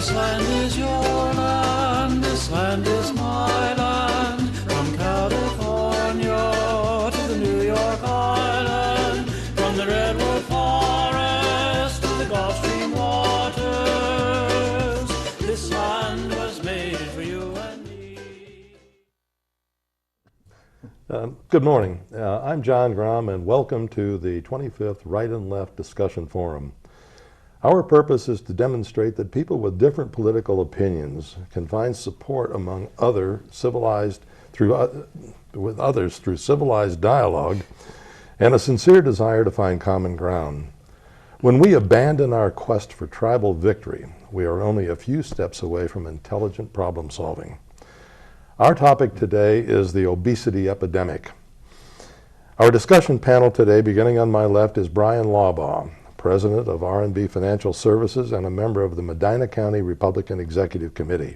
This land is your land, this land is my land. From California to the New York Island, from the Redwood Forest to the Gulf Stream waters, this land was made for you and me. Good morning. I'm John Grom, and welcome to the 25th Right and Left Discussion Forum. Our purpose is to demonstrate that people with different political opinions can find support among with others through civilized dialogue and a sincere desire to find common ground. When we abandon our quest for tribal victory, we are only a few steps away from intelligent problem solving. Our topic today is the obesity epidemic. Our discussion panel today, beginning on my left, is Bryan Laubaugh, President of R&B Financial Services and a member of the Medina County Republican Executive Committee.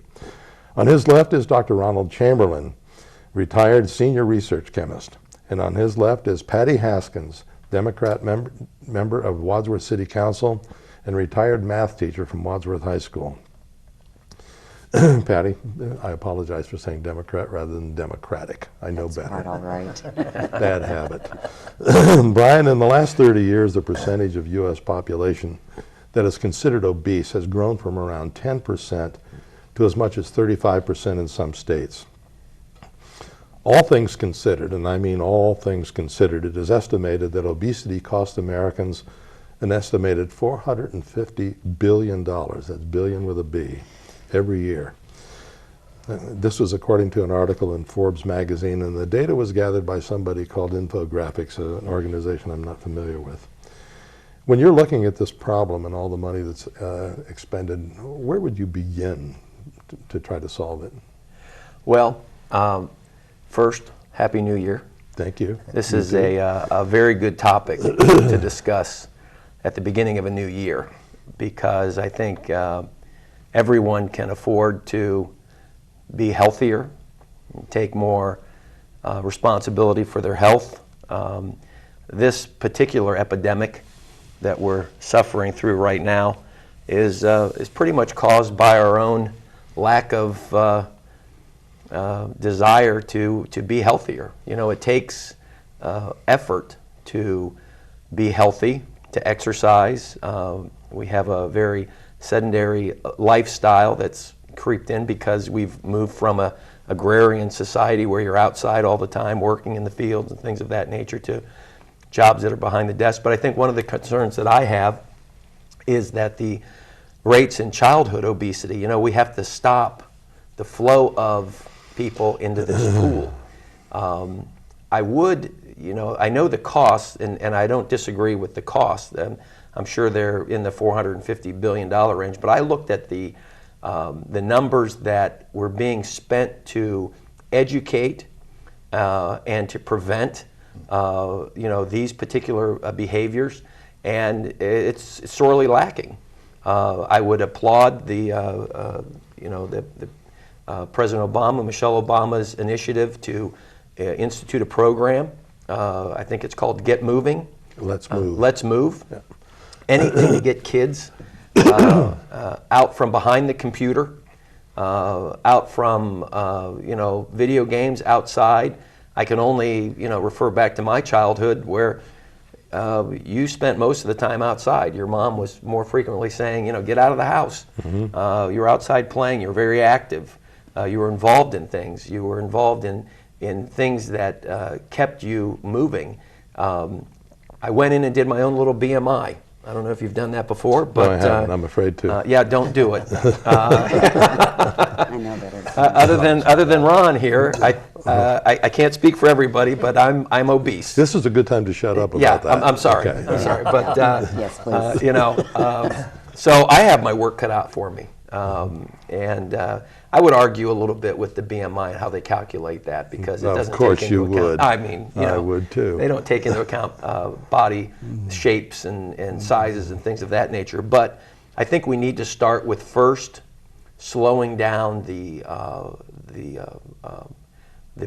On his left is Dr. Ronald Chamberlin, retired senior research chemist. And on his left is Patty Haskins, Democrat member of Wadsworth City Council and retired math teacher from Wadsworth High School. Patty, I apologize for saying Democrat rather than Democratic. I know better. That's all right. Bad habit. Bryan, in the last 30 years, the percentage of U.S. population that is considered obese has grown from around 10% to as much as 35% in some states. All things considered, and I mean all things considered, it is estimated that obesity costs Americans an estimated $450 billion, that's billion with a B, every year. This was according to an article in Forbes magazine, and the data was gathered by somebody called Infographics, an organization I'm not familiar with. When you're looking at this problem and all the money that's expended, where would you begin to try to solve it? Well, first, Happy New Year. Thank you. This is a very good topic to discuss at the beginning of a new year, because I think everyone can afford to be healthier, take more responsibility for their health. This particular epidemic that we're suffering through right now is pretty much caused by our own lack of desire to be healthier. You know, it takes effort to be healthy, to exercise. We have a very sedentary lifestyle that's creeped in because we've moved from a agrarian society where you're outside all the time working in the fields and things of that nature to jobs that are behind the desk. But I think one of the concerns that I have is that the rates in childhood obesity, you know, we have to stop the flow of people into this pool. I would, you know, I know the costs, and I don't disagree with the costs. I'm sure they're in the $450 billion range, but I looked at the numbers that were being spent to educate and to prevent, you know, these particular behaviors, and it's sorely lacking. I would applaud the, you know, the President Obama, Michelle Obama's initiative to institute a program. I think it's called Get Moving. Let's Move. Let's Move. Yeah. Anything to get kids out from behind the computer, out from you know, video games, outside. I can only, you know, refer back to my childhood where you spent most of the time outside. Your mom was more frequently saying, you know, get out of the house. Mm-hmm. You were outside playing. You were very active. You were involved in things. You were involved in things that kept you moving. I went in and did my own little BMI. I don't know if you've done that before, but no, I haven't. I'm afraid to. Yeah, don't do it. I know better. Other than Ron here, I can't speak for everybody, but I'm obese. This is a good time to shut up about that. I'm sorry. Okay. I'm sorry, but yes, please. you know, so I have my work cut out for me, and I would argue a little bit with the BMI and how they calculate that, because it doesn't take into account. Of course you would. I mean, you know, I would too. They don't take into account body shapes and sizes and things of that nature. But I think we need to start with first slowing down the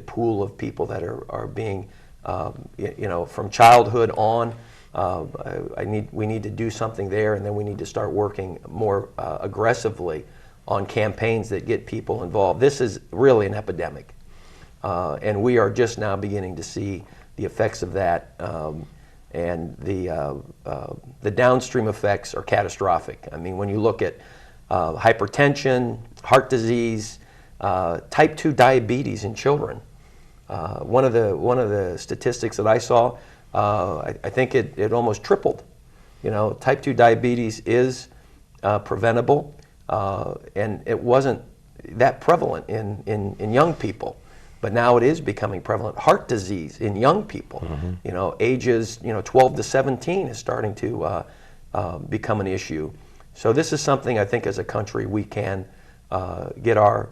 pool of people that are being, you know, from childhood on. We need to do something there, and then we need to start working more aggressively on campaigns that get people involved. This is really an epidemic, and we are just now beginning to see the effects of that, and the downstream effects are catastrophic. I mean, when you look at hypertension, heart disease, type 2 diabetes in children. One of the statistics that I saw, I think it almost tripled. You know, type 2 diabetes is preventable, and it wasn't that prevalent in young people, but now it is becoming prevalent. Heart disease in young people, you know, ages 12 to 17 is starting to become an issue. So this is something I think as a country we can get our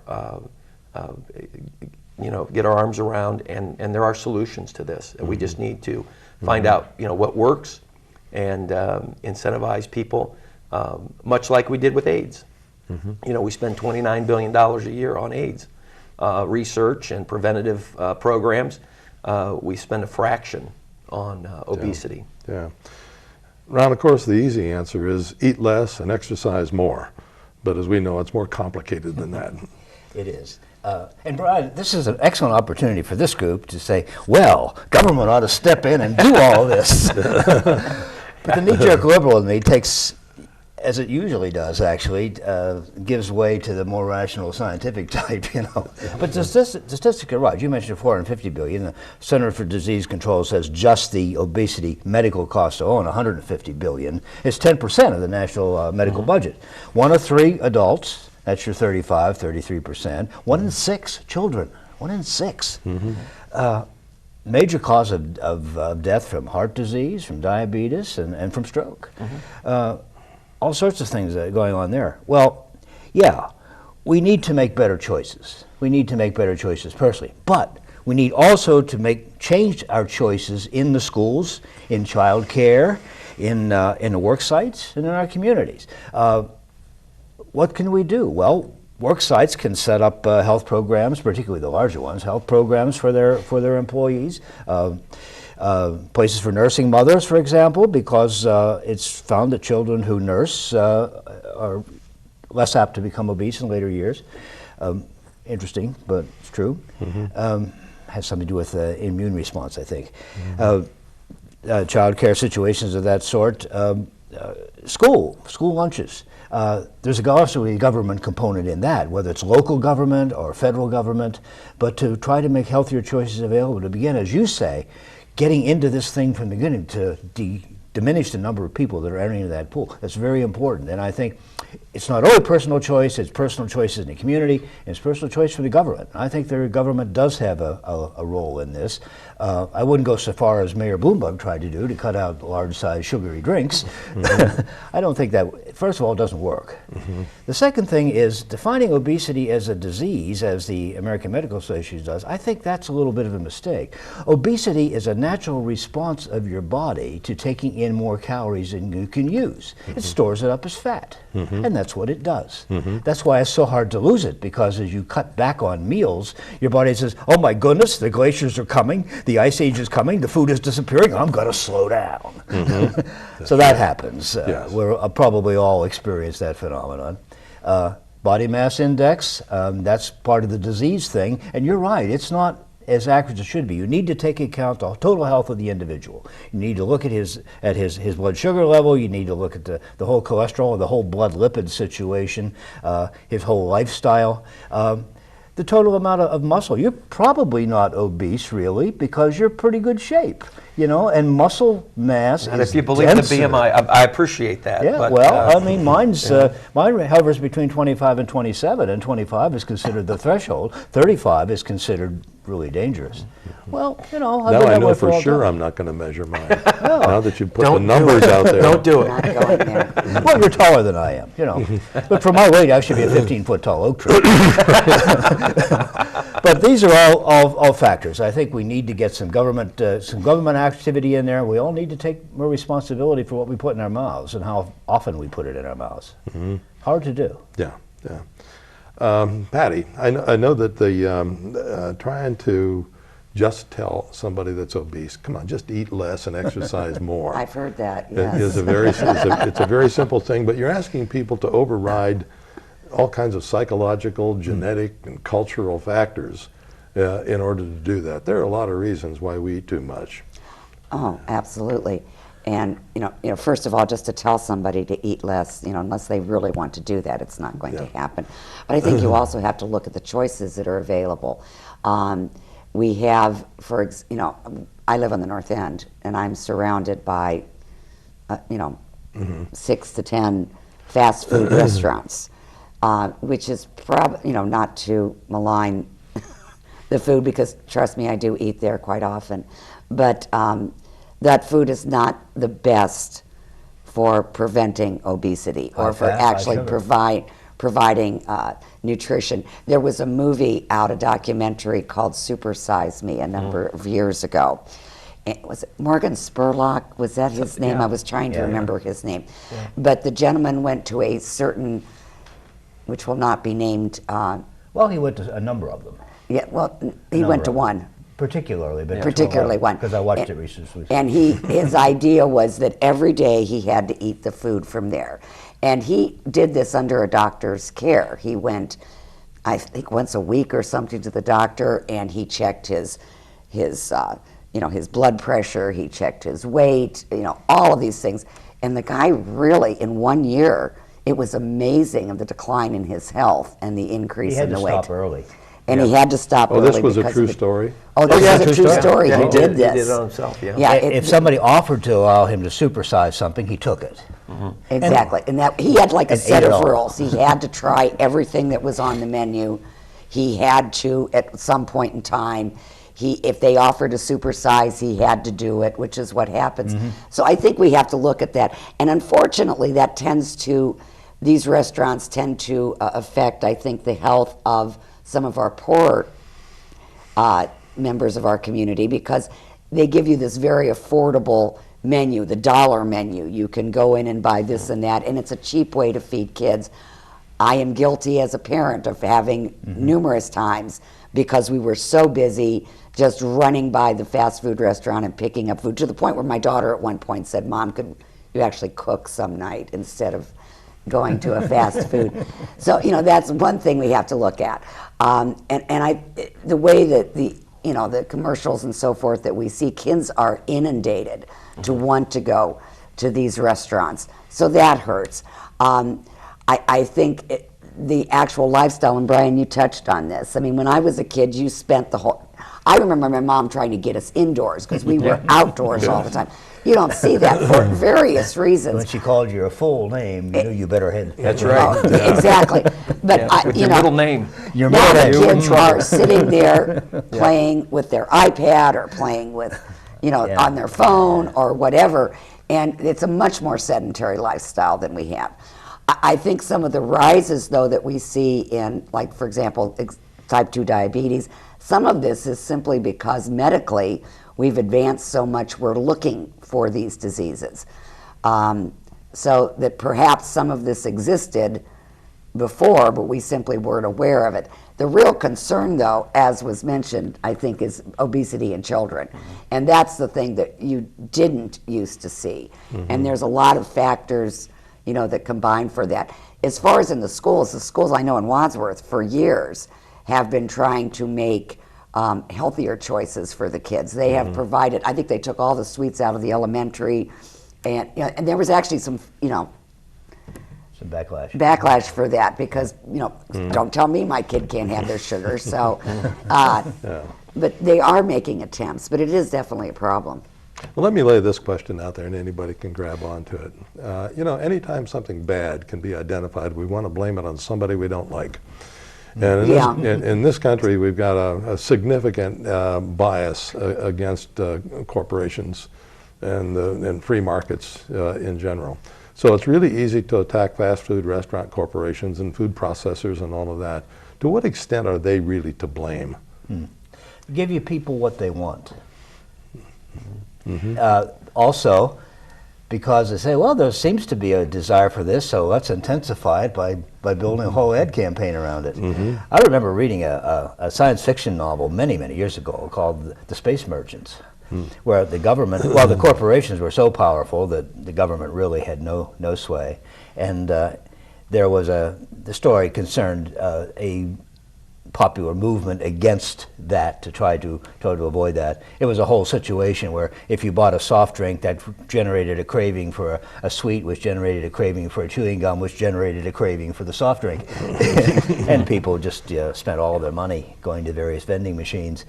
get our arms around, and there are solutions to this. And we just need to find out what works and incentivize people, much like we did with AIDS. You know, we spend $29 billion a year on AIDS research and preventative programs. We spend a fraction on obesity. Yeah. Ron, of course, the easy answer is eat less and exercise more. But as we know, it's more complicated than that. It is. And Bryan, this is an excellent opportunity for this group to say, well, government ought to step in and do all this. But the knee-jerk liberal in me takes, as it usually does actually, gives way to the more rational scientific type, But the statistics are right. You mentioned $450 billion. The Center for Disease Control says just the obesity medical costs alone, $150 billion. It's 10% of the national medical budget. 1 of 3 adults, that's your 33%. 1 in 6 children. 1 in 6. Major cause of death from heart disease, from diabetes, and from stroke. All sorts of things going on there. Well, yeah, we need to make better choices. We need to make better choices personally. But we need also to change our choices in the schools, in child care, in the work sites, and in our communities. What can we do? Well, work sites can set up health programs, particularly the larger ones, health programs for their employees. Places for nursing mothers, for example, because it's found that children who nurse are less apt to become obese in later years. Interesting, but it's true. Has something to do with immune response, I think. Child care situations of that sort. School lunches. There's also a government component in that, whether it's local government or federal government, but to try to make healthier choices available to begin, as you say, getting into this thing from the beginning to diminish the number of people that are entering into that pool. That's very important. And I think it's not only personal choice, it's personal choices in the community, and it's personal choice for the government. I think the government does have a role in this. I wouldn't go so far as Mayor Bloomberg tried to do, to cut out large-sized sugary drinks. I don't think that, first of all, it doesn't work. The second thing is defining obesity as a disease, as the American Medical Association does. I think that's a little bit of a mistake. Obesity is a natural response of your body to taking in more calories than you can use. It stores it up as fat, and that's what it does. That's why it's so hard to lose it, because as you cut back on meals, your body says, oh my goodness, the glaciers are coming, the ice age is coming, the food is disappearing, I'm going to slow down. So that happens. Yes. We'll probably all experience that phenomenon. Body mass index, that's part of the disease thing, and you're right, it's not as accurate as it should be. You need to take into account the total health of the individual. You need to look at his blood sugar level, you need to look at the whole cholesterol, the whole blood lipid situation, his whole lifestyle. The total amount of muscle. You're probably not obese, really, because you're pretty good shape, and muscle mass And is if you believe denser. the BMI, I appreciate that. Yeah, but, well, I mean, mine hovers between 25 and 27, and 25 is considered the threshold. 35 is considered really dangerous. Well, I've Now been I that know way for a long sure time. I'm not going to measure mine. Now that you put the Don't do numbers it. out there. Don't do it. Not going there. Well, you're taller than I am, But for my weight, I should be a 15-foot tall oak tree. But these are all factors. I think we need to get some government activity in there. We all need to take more responsibility for what we put in our mouths and how often we put it in our mouths. Hard to do. Yeah. Patty, I know that the trying to just tell somebody that's obese, come on, just eat less and exercise more. I've heard that, It yes. is it's a very simple thing, but you're asking people to override all kinds of psychological, genetic, and cultural factors in order to do that. There are a lot of reasons why we eat too much. Oh, absolutely. And first of all, just to tell somebody to eat less, unless they really want to do that, it's not going to happen. But I think you also have to look at the choices that are available. We have, I live on the North End, and I'm surrounded by, 6 to 10 fast food restaurants, which is probably, not to malign the food, because trust me, I do eat there quite often. But that food is not the best for preventing obesity or for actually providing nutrition. There was a movie out, a documentary called Super Size Me a number of years ago. Was it Morgan Spurlock? Was that his name? Yeah. I was trying to remember his name. Yeah. But the gentleman went to a certain, which will not be named. Well, he went to a number of them. Yeah, well, he went to one. Particularly one. Because I watched it recently. And his idea was that every day he had to eat the food from there. And he did this under a doctor's care. He went, I think, once a week or something to the doctor, and he checked his blood pressure, he checked his weight, all of these things. And the guy really, in 1 year, it was amazing of the decline in his health and the increase in the weight. He had to stop early. And he had to stop early. Oh, this was a true story? Oh, this was a true story. Yeah, He did this. He did it on himself, yeah. Yeah, If somebody offered to allow him to supersize something, he took it. Exactly. And that he had like a And set ate it of all. rules. He had to try everything that was on the menu. He had to, at some point in time, if they offered a supersize, he had to do it, which is what happens. So I think we have to look at that. And unfortunately, these restaurants tend to affect, I think, the health of some of our poorer members of our community, because they give you this very affordable menu, the dollar menu. You can go in and buy this and that, and it's a cheap way to feed kids. I am guilty as a parent of having numerous times, because we were so busy just running by the fast food restaurant and picking up food, to the point where my daughter at one point said, "Mom, could you actually cook some night instead of going to a fast food?" So that's one thing we have to look at. The way that the commercials and so forth that we see, kids are inundated to want to go to these restaurants, so that hurts. I think the actual lifestyle, and Bryan, you touched on this. I mean, when I was a kid, you spent I remember my mom trying to get us indoors because we were outdoors all the time. You don't see that for various reasons. When she called you a full name, you knew you better head. That's right. Exactly. But Your middle name. Your now middle the name. kids are sitting there playing with their iPad or playing with, on their phone or whatever, and it's a much more sedentary lifestyle than we have. I think some of the rises, though, that we see in, like, for example, type 2 diabetes, some of this is simply because medically we've advanced so much, we're looking for these diseases. So that perhaps some of this existed before, but we simply weren't aware of it. The real concern, though, as was mentioned, I think, is obesity in children. And that's the thing that you didn't used to see. And there's a lot of factors, that combine for that. As far as in the schools I know in Wadsworth for years have been trying to make healthier choices for the kids. They have provided, I think they took all the sweets out of the elementary, and there was actually some Some backlash. Backlash for that, because don't tell me my kid can't have their sugar. So, but they are making attempts, but it is definitely a problem. Well, let me lay this question out there, and anybody can grab onto it. Anytime something bad can be identified, we want to blame it on somebody we don't like. And in this country, we've got a significant bias against corporations and free markets in general. So it's really easy to attack fast food restaurant corporations and food processors and all of that. To what extent are they really to blame? Give you people what they want. Also, because they say, well, there seems to be a desire for this, so let's intensify it by building a whole ad campaign around it. I remember reading a science fiction novel many, many years ago called The Space Merchants, where the government, the corporations were so powerful that the government really had no sway. And there was the story concerned a popular movement against that to try to avoid that. It was a whole situation where if you bought a soft drink, that generated a craving for a sweet, which generated a craving for a chewing gum, which generated a craving for the soft drink. And people just spent all their money going to various vending machines.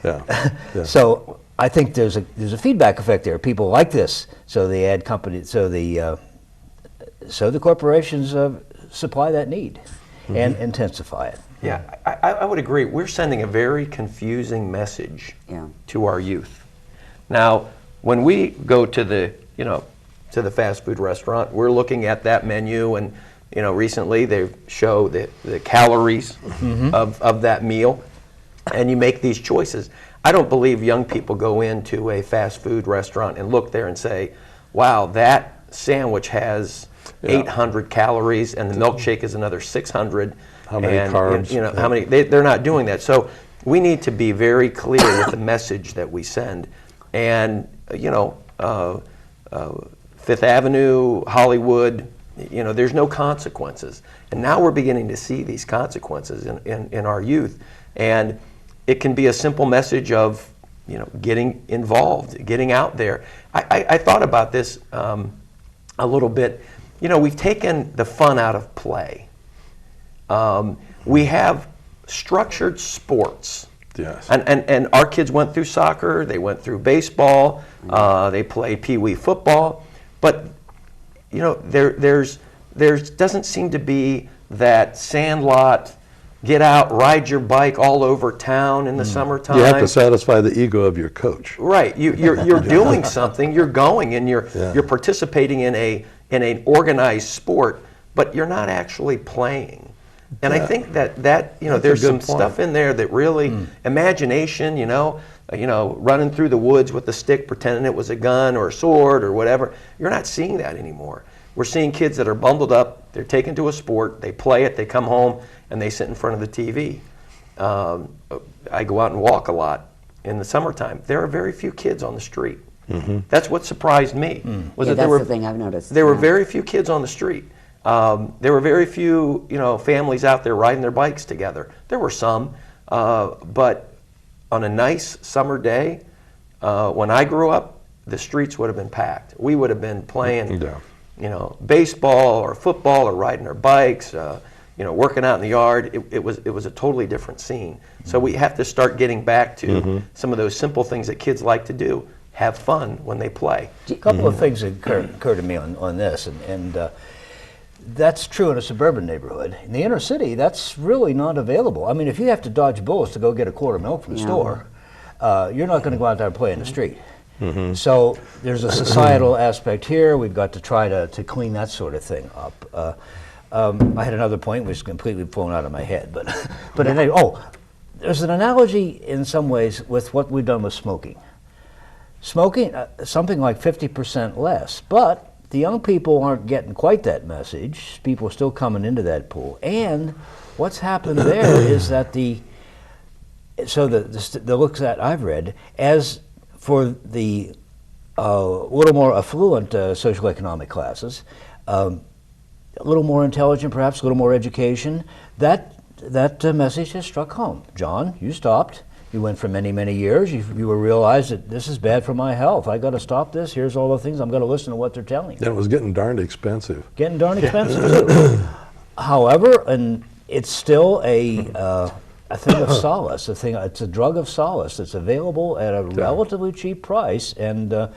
Yeah. Yeah. So I think there's a feedback effect there. People like this, so the ad company, so the corporations supply that need and intensify it. Yeah, I would agree. We're sending a very confusing message to our youth. Now, when we go to the fast food restaurant, we're looking at that menu, and recently they show the calories of that meal, and you make these choices. I don't believe young people go into a fast food restaurant and look there and say, "Wow, that sandwich has 800 calories, and the milkshake is another 600." How many carbs? How many? They're not doing that. So we need to be very clear with the message that we send. And Fifth Avenue, Hollywood, there's no consequences. And now we're beginning to see these consequences in our youth. And it can be a simple message of getting involved, getting out there. I thought about this a little bit. We've taken the fun out of play. We have structured sports. Yes. And our kids went through soccer, they went through baseball, they played pee-wee football, but there doesn't seem to be that sandlot, get out, ride your bike all over town in the summertime. You have to satisfy the ego of your coach. Right. You're doing something, you're going, and you're participating in an organized sport, but you're not actually playing. And I think that there's some stuff in there that really imagination, running through the woods with a stick pretending it was a gun or a sword or whatever. You're not seeing that anymore. We're seeing kids that are bundled up, they're taken to a sport, they play it, they come home, and they sit in front of the TV. I go out and walk a lot in the summertime. There are very few kids on the street. That's what surprised me. Was that that's the thing I've noticed. There were very few kids on the street. There were very few, families out there riding their bikes together. There were some, but on a nice summer day, when I grew up, the streets would have been packed. We would have been playing, baseball or football or riding our bikes, working out in the yard. It was a totally different scene. So we have to start getting back to some of those simple things that kids like to do. Have fun when they play. A couple of things occur to me on this, and that's true in a suburban neighborhood. In the inner city, that's really not available. I mean, if you have to dodge bullets to go get a quart of milk from the store, you're not going to go out there and play in the street. So there's a societal aspect here. We've got to try to clean that sort of thing up. I had another point which is completely flown out of my head, but anyway, there's an analogy in some ways with what we've done with smoking. Smoking, something like 50% less, but the young people aren't getting quite that message. People are still coming into that pool. And what's happened there is that the looks that I've read, as for the little more affluent socioeconomic classes, a little more intelligent perhaps, a little more education, that message has struck home. John, you stopped. You went for many, many years. You realized that this is bad for my health. I got to stop this. Here's all the things. I'm going to listen to what they're telling me. And it was getting darned expensive. Getting darn expensive too. However, and it's still a thing of solace. It's a drug of solace that's available at a relatively cheap price, and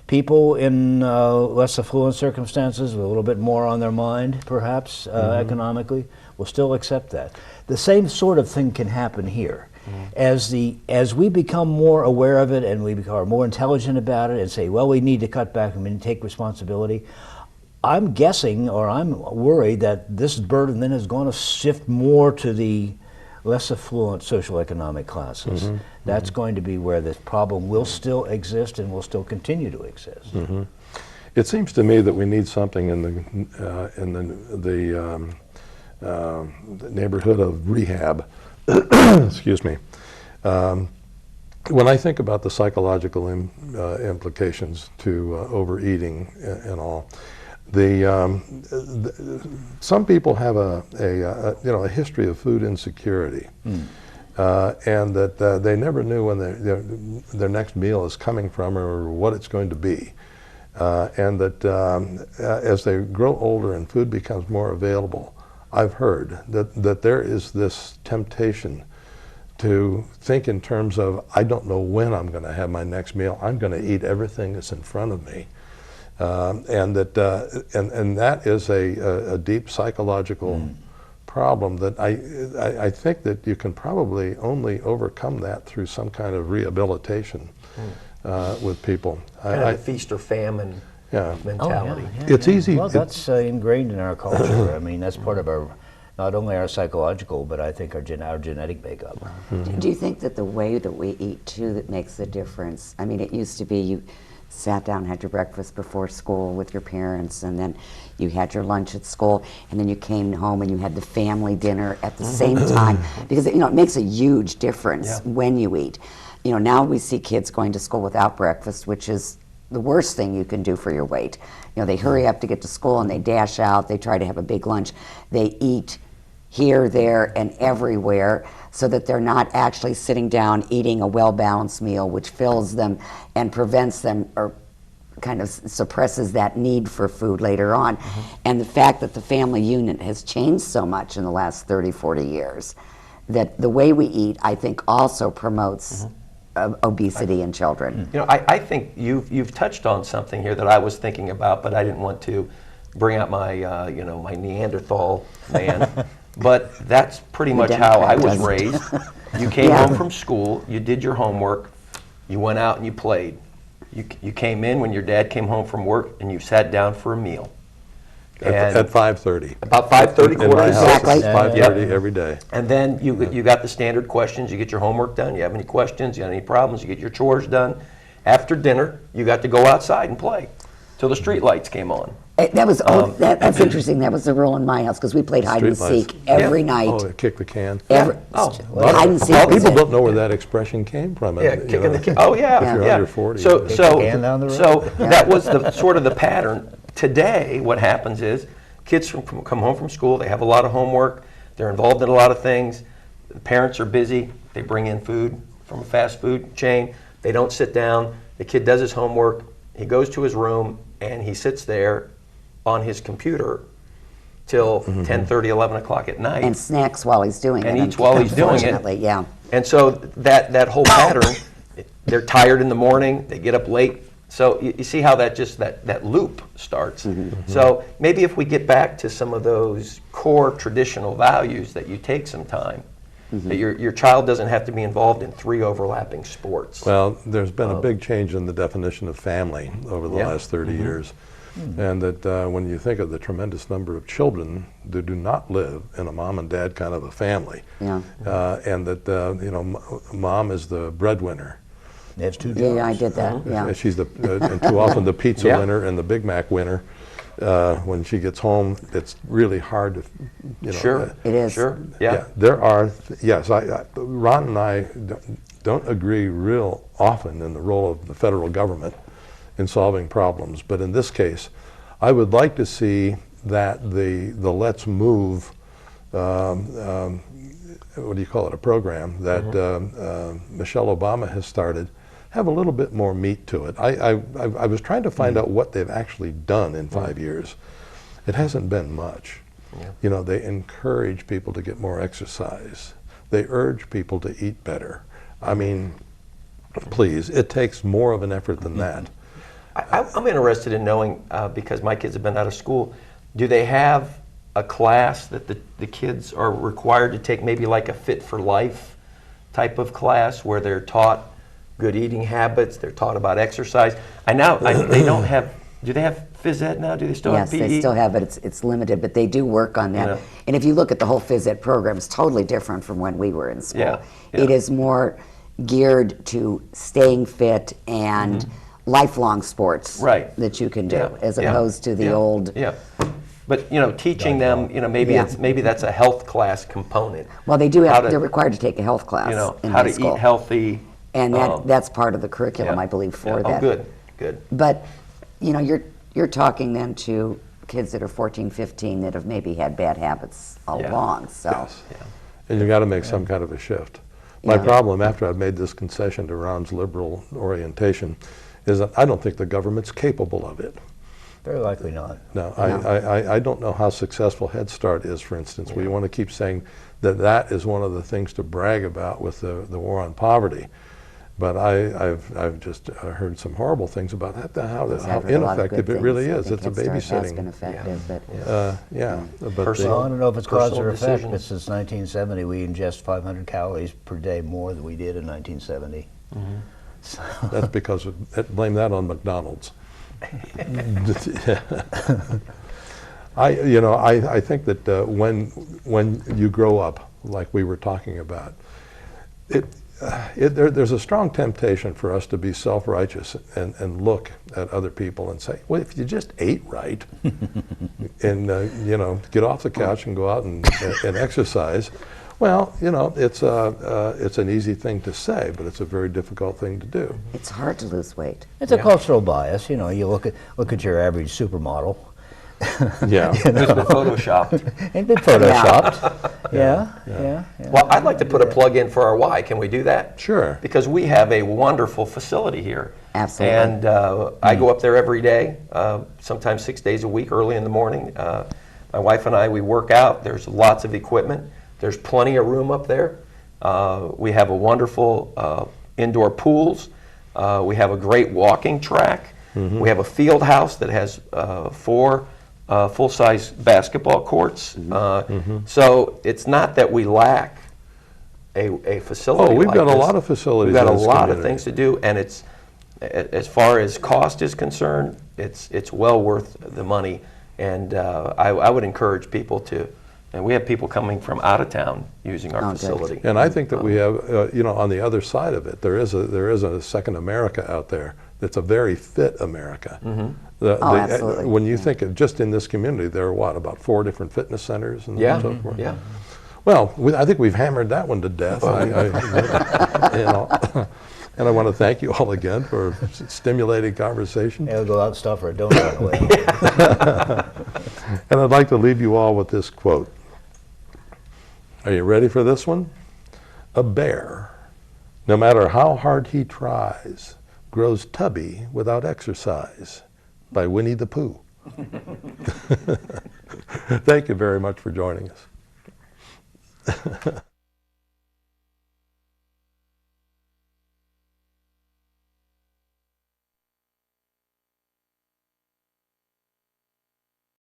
people in less affluent circumstances with a little bit more on their mind, perhaps economically, will still accept that. The same sort of thing can happen here. As we become more aware of it and we become more intelligent about it and say, well, we need to cut back and we need to take responsibility, I'm guessing, or I'm worried, that this burden then is going to shift more to the less affluent socioeconomic classes. That's going to be where this problem will still exist and will still continue to exist. It seems to me that we need something in the neighborhood of rehab. Excuse me. When I think about the psychological implications to overeating and all, Some people have a history of food insecurity, and that they never knew when their next meal is coming from or what it's going to be, and that as they grow older and food becomes more available, I've heard that there is this temptation to think in terms of, I don't know when I'm going to have my next meal. I'm going to eat everything that's in front of me. And that is a deep psychological problem that I think that you can probably only overcome that through some kind of rehabilitation with people. Kind of the feast or famine mentality. It's easy. Well, that's ingrained in our culture. I mean, that's part of our, not only our psychological, but I think our genetic makeup. Do you think that the way that we eat too that makes a difference? I mean, it used to be you sat down, had your breakfast before school with your parents, and then you had your lunch at school, and then you came home and you had the family dinner at the same time, because it makes a huge difference when you eat. Now we see kids going to school without breakfast, which is the worst thing you can do for your weight. They hurry up to get to school and they dash out, they try to have a big lunch, they eat here, there, and everywhere, so that they're not actually sitting down eating a well-balanced meal, which fills them and prevents them or kind of suppresses that need for food later on. And the fact that the family unit has changed so much in the last 30, 40 years, that the way we eat, I think, also promotes obesity in children. I think you've touched on something here that I was thinking about, but I didn't want to bring out my my Neanderthal man. But that's pretty much how I was raised. You came home from school, you did your homework, you went out and you played. You came in when your dad came home from work and you sat down for a meal. At 5:30. About 5:30, In my house, Exactly. it's 5:30 every day. And then you got the standard questions. You get your homework done. You have any questions? You have any problems? You get your chores done. After dinner, you got to go outside and play till the street lights came on. That was that's interesting. That was the rule in my house, because we played hide and seek every night. Oh, kick the can. Hide and seek. was People it. don't know where that expression came from. Yeah, kicking the can. Oh yeah, If you're yeah. under 40. So Kick the can down the road. so that was the sort of the pattern. Today, what happens is kids come home from school. They have a lot of homework. They're involved in a lot of things. The parents are busy. They bring in food from a fast food chain. They don't sit down. The kid does his homework. He goes to his room and he sits there on his computer till 10:30, 11 o'clock at night. And snacks while he's doing it. And eats while he's doing it. Unfortunately, yeah. And so that whole pattern, they're tired in the morning, they get up late. So you see how that loop starts. So maybe if we get back to some of those core traditional values, that you take some time, that your child doesn't have to be involved in 3 overlapping sports. Well, there's been a big change in the definition of family over the last 30 years. And that when you think of the tremendous number of children that do not live in a mom and dad kind of a family, and that mom is the breadwinner. They have 2 jobs. Yeah, I did that. Yeah. She's and too often the pizza winner and the Big Mac winner. When she gets home, it's really hard to, Sure. It is. Sure. Yeah. There are, Ron and I don't agree real often in the role of the federal government in solving problems, but in this case, I would like to see that the Let's Move, what do you call it, a program that Michelle Obama has started, have a little bit more meat to it. I was trying to find out what they've actually done in 5 years. It hasn't been much. They encourage people to get more exercise. They urge people to eat better. I mean, please, it takes more of an effort than that. I'm interested in knowing, because my kids have been out of school, do they have a class that the kids are required to take, maybe like a Fit for Life type of class, where they're taught good eating habits, they're taught about exercise? They don't have, do they have phys ed now? Do they still have PE? Yes, they still have, but it's limited, but they do work on that. And if you look at the whole phys ed program, it's totally different from when we were in school. It is more geared to staying fit and lifelong sports that you can do, as opposed to the old. But teaching them, maybe that's a health class component. Well, they do have. They're required to take a health class. In how high to school. eat healthy. And that's part of the curriculum, I believe, for that. Oh, good. But you're talking then to kids that are 14, 15 that have maybe had bad habits all Yeah. along. So Yes. And you've got to make some kind of a shift. My Yeah. problem, after I've made this concession to Ron's liberal orientation, is that I don't think the government's capable of it. Very likely not. No, I don't know how successful Head Start is, for instance. We want to keep saying that that is one of the things to brag about with the war on poverty. But I've just heard some horrible things about that, how I've heard a lot of ineffective good it really things. is. I It's a think Head Start has been babysitting. effective, but But Personal- Well, I don't know if it's cause Personal or effect, decisions. but since 1970, we ingest 500 calories per day more than we did in 1970. that's because blame that on McDonald's. I think that when you grow up, like we were talking about, there's a strong temptation for us to be self-righteous and look at other people and say, well, if you just ate right and get off the couch and go out and exercise, well, it's an easy thing to say, but it's a very difficult thing to do. it's hard to lose weight. It's a cultural bias. You look at your average supermodel. Yeah. It's been photoshopped. Ain't been photoshopped. Yeah. Well, I'd like to put a plug in for our Y. Can we do that? Sure. Because we have a wonderful facility here. Absolutely. And I go up there every day, sometimes 6 days a week, early in the morning. My wife and I, we work out. There's lots of equipment. There's plenty of room up there. We have a wonderful indoor pools. We have a great walking track. We have a field house that has 4 full-size basketball courts. So it's not that we lack a facility. Oh, we've like got a this. lot of facilities We've got in a this lot of community. things to do, and it's as far as cost is concerned, it's well worth the money. And I would encourage people to. And we have people coming from out of town using our Oh, good. facility. And I think that we have, on the other side of it, there is a second America out there that's a very fit America. Absolutely. When you think of just in this community, there are about 4 different fitness centers and Yeah, so forth. yeah. Well, I think we've hammered that one to death. And I want to thank you all again for stimulating conversation. We'll go out and stop for a donut on the way. And I'd like to leave you all with this quote. Are you ready for this one? A bear, no matter how hard he tries, grows tubby without exercise, by Winnie the Pooh. Thank you very much for joining us.